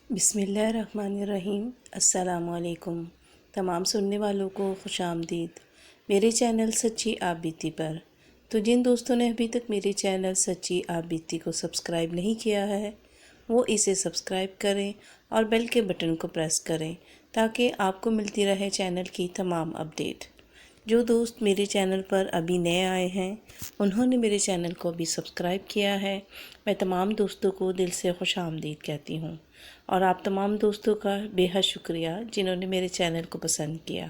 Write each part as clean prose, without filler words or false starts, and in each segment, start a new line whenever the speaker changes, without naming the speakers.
بسم اللہ الرحمن الرحیم۔ السلام علیکم تمام سننے والوں کو خوش آمدید میرے چینل سچی آپ بیتی پر۔ تو جن دوستوں نے ابھی تک میرے چینل سچی آپ بیتی کو سبسکرائب نہیں کیا ہے وہ اسے سبسکرائب کریں اور بیل کے بٹن کو پریس کریں تاکہ آپ کو ملتی رہے چینل کی تمام اپڈیٹ۔ جو دوست میرے چینل پر ابھی نئے آئے ہیں انہوں نے میرے چینل کو ابھی سبسکرائب کیا ہے، میں تمام دوستوں کو دل سے خوش آمدید کہتی ہوں، اور آپ تمام دوستوں کا بے حد شکریہ جنہوں نے میرے چینل کو پسند کیا۔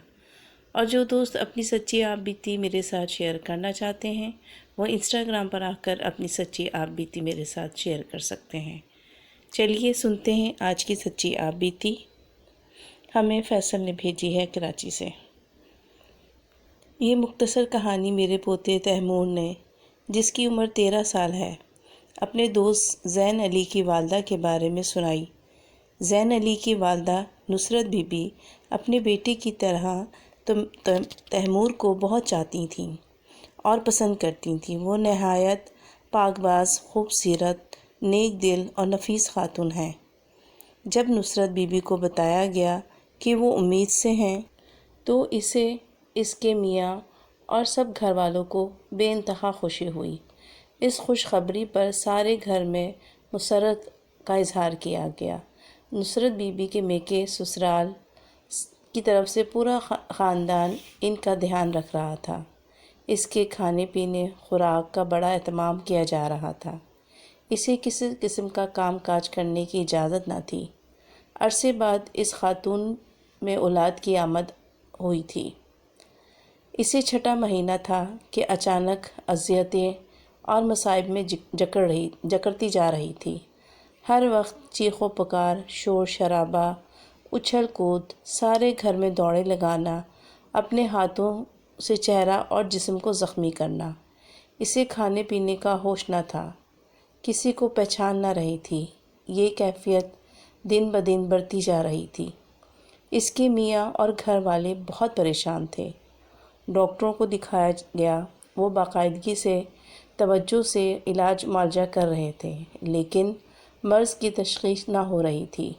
اور جو دوست اپنی سچی آپ بیتی میرے ساتھ شیئر کرنا چاہتے ہیں وہ انسٹاگرام پر آ کر اپنی سچی آپ بیتی میرے ساتھ شیئر کر سکتے ہیں۔ چلیے سنتے ہیں آج کی سچی آپ بیتی۔ ہمیں فیصل نے بھیجی ہے کراچی سے۔ یہ مختصر کہانی میرے پوتے تیمور نے، جس کی عمر 13 سال ہے، اپنے دوست زین علی کی والدہ کے بارے میں سنائی۔ زین علی کی والدہ نصرت بی بی اپنے بیٹے کی طرح تیمور کو بہت چاہتی تھیں اور پسند کرتی تھیں۔ وہ نہایت پاک باز، خوبصورت، نیک دل اور نفیس خاتون ہیں۔ جب نصرت بی بی کو بتایا گیا کہ وہ امید سے ہیں تو اسے، اس کے میاں اور سب گھر والوں کو بے انتہا خوشی ہوئی۔ اس خوشخبری پر سارے گھر میں مسرت کا اظہار کیا گیا۔ نصرت بی بی کے میکے سسرال کی طرف سے پورا خاندان ان کا دھیان رکھ رہا تھا۔ اس کے کھانے پینے، خوراک کا بڑا اہتمام کیا جا رہا تھا۔ اسے کسی قسم کا کام کاج کرنے کی اجازت نہ تھی۔ عرصے بعد اس خاتون میں اولاد کی آمد ہوئی تھی۔ اسے 6واں مہینہ تھا کہ اچانک اذیتیں اور مصائب میں جکڑتی جا رہی تھی۔ ہر وقت چیخ و پکار، شور شرابہ، اچھل کود، سارے گھر میں دوڑے لگانا، اپنے ہاتھوں سے چہرہ اور جسم کو زخمی کرنا۔ اسے کھانے پینے کا ہوش نہ تھا، کسی کو پہچان نہ رہی تھی۔ یہ کیفیت دن بدن بڑھتی جا رہی تھی۔ اس کے میاں اور گھر والے بہت پریشان تھے۔ ڈاکٹروں کو دکھایا گیا، وہ باقاعدگی سے توجہ سے علاج معالجہ کر رہے تھے، لیکن مرض کی تشخیص نہ ہو رہی تھی۔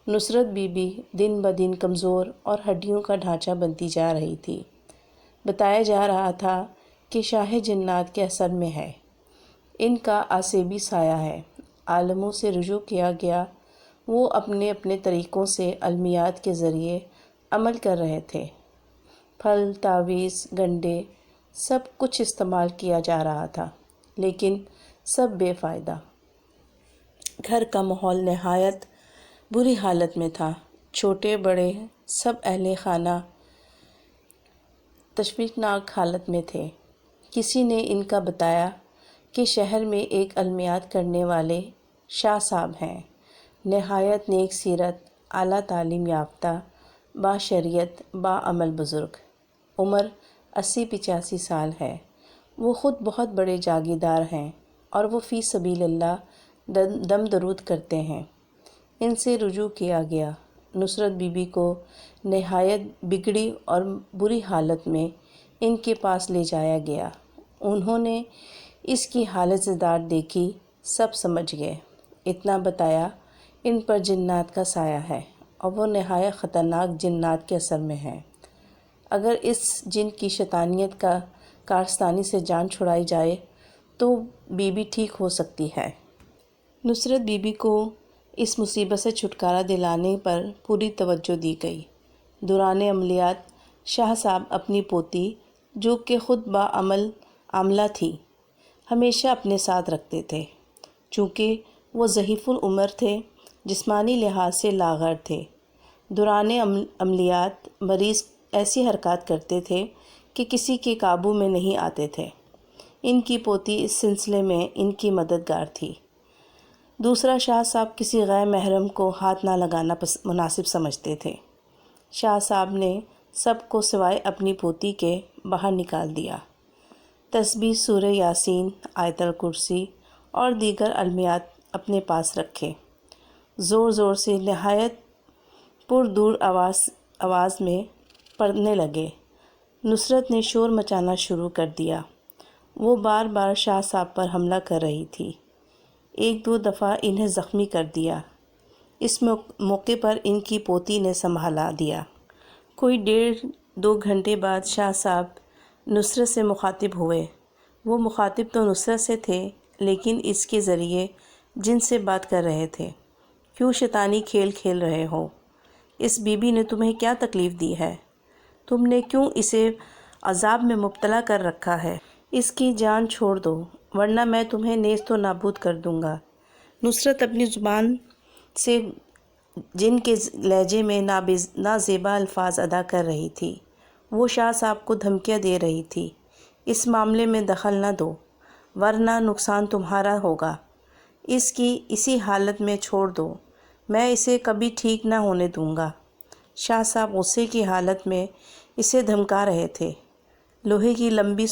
نصرت بی بی دن بدن کمزور اور ہڈیوں کا ڈھانچہ بنتی جا رہی تھی۔ بتایا جا رہا تھا کہ شاہ جنات کے اثر میں ہے، ان کا آسیبی سایہ ہے۔ عالموں سے رجوع کیا گیا، وہ اپنے اپنے طریقوں سے علمیات کے ذریعے عمل کر رہے تھے۔ پھل، تعویذ، گنڈے، سب کچھ استعمال کیا جا رہا تھا، لیکن سب بے فائدہ۔ گھر کا ماحول نہایت بری حالت میں تھا۔ چھوٹے بڑے سب اہل خانہ تشویشناک حالت میں تھے۔ کسی نے ان کا بتایا کہ شہر میں ایک علمیات کرنے والے شاہ صاحب ہیں، نہایت نیک سیرت، اعلیٰ تعلیم یافتہ، باشریعت، باعمل بزرگ، عمر 80-85 سال ہے۔ وہ خود بہت بڑے جاگیردار ہیں اور وہ فی سبیل اللہ دم درود کرتے ہیں۔ ان سے رجوع کیا گیا۔ نصرت بی بی کو نہایت بگڑی اور بری حالت میں ان کے پاس لے جایا گیا۔ انہوں نے اس کی حالت زدار دیکھی، سب سمجھ گئے۔ اتنا بتایا، ان پر جنات کا سایہ ہے اور وہ نہایت خطرناک جنات کے اثر میں ہیں۔ اگر اس جن کی شیطانیت کا کارستانی سے جان چھڑائی جائے تو بی بی ٹھیک ہو سکتی ہے۔ نصرت بی بی کو اس مصیبت سے چھٹکارا دلانے پر پوری توجہ دی گئی۔ دوران عملیات شاہ صاحب اپنی پوتی، جو کہ خود عاملہ تھی، ہمیشہ اپنے ساتھ رکھتے تھے۔ چونکہ وہ ضعیف العمر تھے، جسمانی لحاظ سے لاغر تھے، دوران عملیات مریض ایسی حرکات کرتے تھے کہ کسی کے قابو میں نہیں آتے تھے۔ ان کی پوتی اس سلسلے میں ان کی مددگار تھی۔ دوسرا، شاہ صاحب کسی غیر محرم کو ہاتھ نہ لگانا مناسب سمجھتے تھے۔ شاہ صاحب نے سب کو سوائے اپنی پوتی کے باہر نکال دیا۔ تسبیح، سورہ یاسین، آیت الکرسی اور دیگر علمیات اپنے پاس رکھے۔ زور زور سے نہایت پردور آواز میں پڑھنے لگے۔ نصرت نے شور مچانا شروع کر دیا۔ وہ بار بار شاہ صاحب پر حملہ کر رہی تھی، 1-2 دفعہ انہیں زخمی کر دیا۔ اس موقع پر ان کی پوتی نے سنبھالا دیا۔ کوئی 1.5-2 گھنٹے بعد شاہ صاحب نصرت سے مخاطب ہوئے۔ وہ مخاطب تو نصرت سے تھے لیکن اس کے ذریعے جن سے بات کر رہے تھے۔ کیوں شیطانی کھیل کھیل رہے ہو؟ اس بی بی نے تمہیں کیا تکلیف دی ہے؟ تم نے کیوں اسے عذاب میں مبتلا کر رکھا ہے؟ اس کی جان چھوڑ دو ورنہ میں تمہیں نیست و نابود کر دوں گا۔ نصرت اپنی زبان سے جن کے لہجے میں نازیبا الفاظ ادا کر رہی تھی۔ وہ شاہ صاحب کو دھمکیاں دے رہی تھی، اس معاملے میں دخل نہ دو ورنہ نقصان تمہارا ہوگا۔ اس کی اسی حالت میں چھوڑ دو، میں اسے کبھی ٹھیک نہ ہونے دوں گا۔ شاہ صاحب غصے کی حالت میں اسے دھمکا رہے تھے۔ لوہے کی لمبی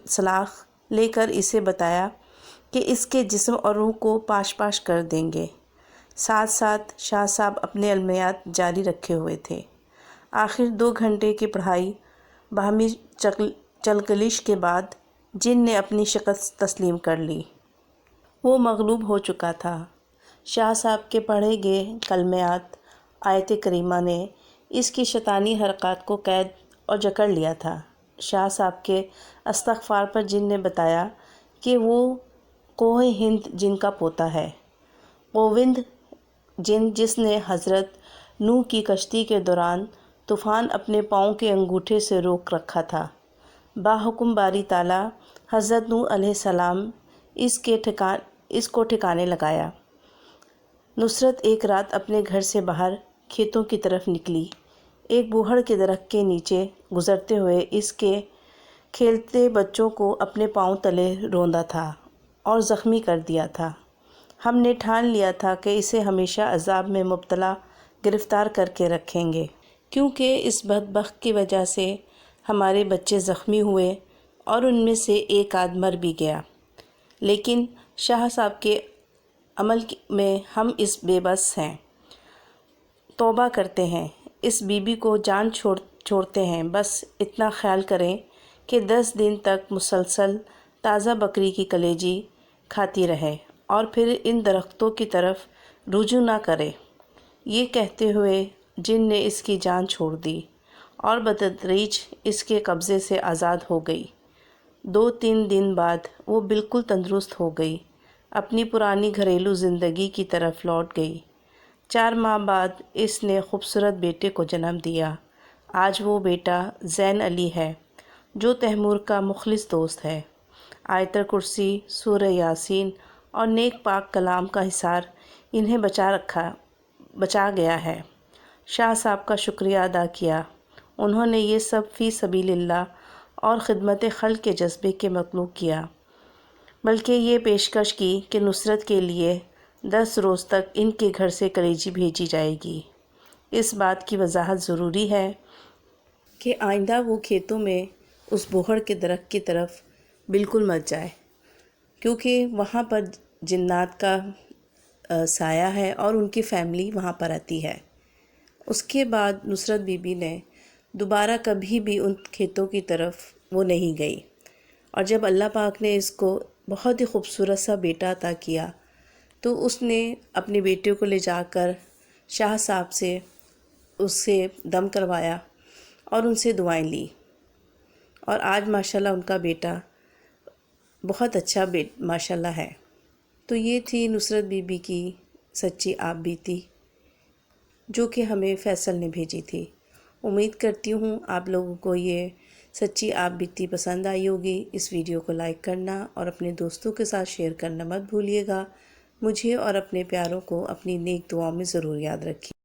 سلاخ لے کر اسے بتایا کہ اس کے جسم اور روح کو پاش پاش کر دیں گے۔ ساتھ ساتھ شاہ صاحب اپنے المیات جاری رکھے ہوئے تھے۔ آخر 2 گھنٹے کی پڑھائی باہمی چلکلش کے بعد جن نے اپنی شکست تسلیم کر لی۔ وہ مغلوب ہو چکا تھا۔ شاہ صاحب کے پڑھے گئے کلمات آیت کریمہ نے اس کی شیطانی حرکات کو قید اور جکڑ لیا تھا۔ شاہ صاحب کے استغفار پر جن نے بتایا کہ وہ کوہ ہند جن کا پوتا ہے۔ گووند جن جس نے حضرت نوح کی کشتی کے دوران طوفان اپنے پاؤں کے انگوٹھے سے روک رکھا تھا۔ باحکم باری تعالیٰ حضرت نوح علیہ السلام اس کو ٹھکانے لگایا۔ نصرت ایک رات اپنے گھر سے باہر کھیتوں کی طرف نکلی۔ ایک بوہڑ کے درخت کے نیچے گزرتے ہوئے اس کے کھیلتے بچوں کو اپنے پاؤں تلے روندا تھا اور زخمی کر دیا تھا۔ ہم نے ٹھان لیا تھا کہ اسے ہمیشہ عذاب میں مبتلا گرفتار کر کے رکھیں گے، کیونکہ اس بدبخت کی وجہ سے ہمارے بچے زخمی ہوئے اور ان میں سے ایک آدھ مر بھی گیا۔ لیکن شاہ صاحب کے عمل میں ہم اس بے بس ہیں۔ توبہ کرتے ہیں، اس بی بی کو جان چھوڑتے ہیں۔ بس اتنا خیال کریں کہ 10 دن تک مسلسل تازہ بکری کی کلیجی کھاتی رہے اور پھر ان درختوں کی طرف رجوع نہ کرے۔ یہ کہتے ہوئے جن نے اس کی جان چھوڑ دی اور بتدریج اس کے قبضے سے آزاد ہو گئی۔ 2-3 دن بعد وہ بالکل تندرست ہو گئی، اپنی پرانی گھریلو زندگی کی طرف لوٹ گئی۔ 4 ماہ بعد اس نے خوبصورت بیٹے کو جنم دیا۔ آج وہ بیٹا زین علی ہے جو تیمور کا مخلص دوست ہے۔ آیت کرسی، سورہ یاسین اور نیک پاک کلام کا حصار انہیں بچا گیا ہے۔ شاہ صاحب کا شکریہ ادا کیا۔ انہوں نے یہ سب فی سبیل اللہ اور خدمت خلق کے جذبے کے مطلوب کیا، بلکہ یہ پیشکش کی کہ نصرت کے لیے 10 روز تک ان کے گھر سے کلیجی بھیجی جائے گی۔ اس بات کی وضاحت ضروری ہے کہ آئندہ وہ کھیتوں میں اس بوہڑ کے درخت کی طرف بالکل مت جائے، کیونکہ وہاں پر جنات کا سایہ ہے اور ان کی فیملی وہاں پر آتی ہے۔ اس کے بعد نصرت بی بی نے دوبارہ کبھی بھی ان کھیتوں کی طرف وہ نہیں گئی، اور جب اللہ پاک نے اس کو بہت ہی خوبصورت سا بیٹا عطا کیا تو اس نے اپنے بیٹے کو لے جا کر شاہ صاحب سے اس سے دم کروایا اور ان سے دعائیں لی، اور آج ماشاءاللہ ان کا بیٹا بہت اچھا ماشاءاللہ ہے۔ تو یہ تھی نصرت بی بی کی سچی آپ بیتی جو کہ ہمیں فیصل نے بھیجی تھی۔ امید کرتی ہوں آپ لوگوں کو یہ سچی آپ بیتی پسند آئی ہوگی۔ اس ویڈیو کو لائک کرنا اور اپنے دوستوں کے ساتھ شیئر کرنا مت بھولیے گا۔ مجھے اور اپنے پیاروں کو اپنی نیک دعاؤں میں ضرور یاد رکھیے۔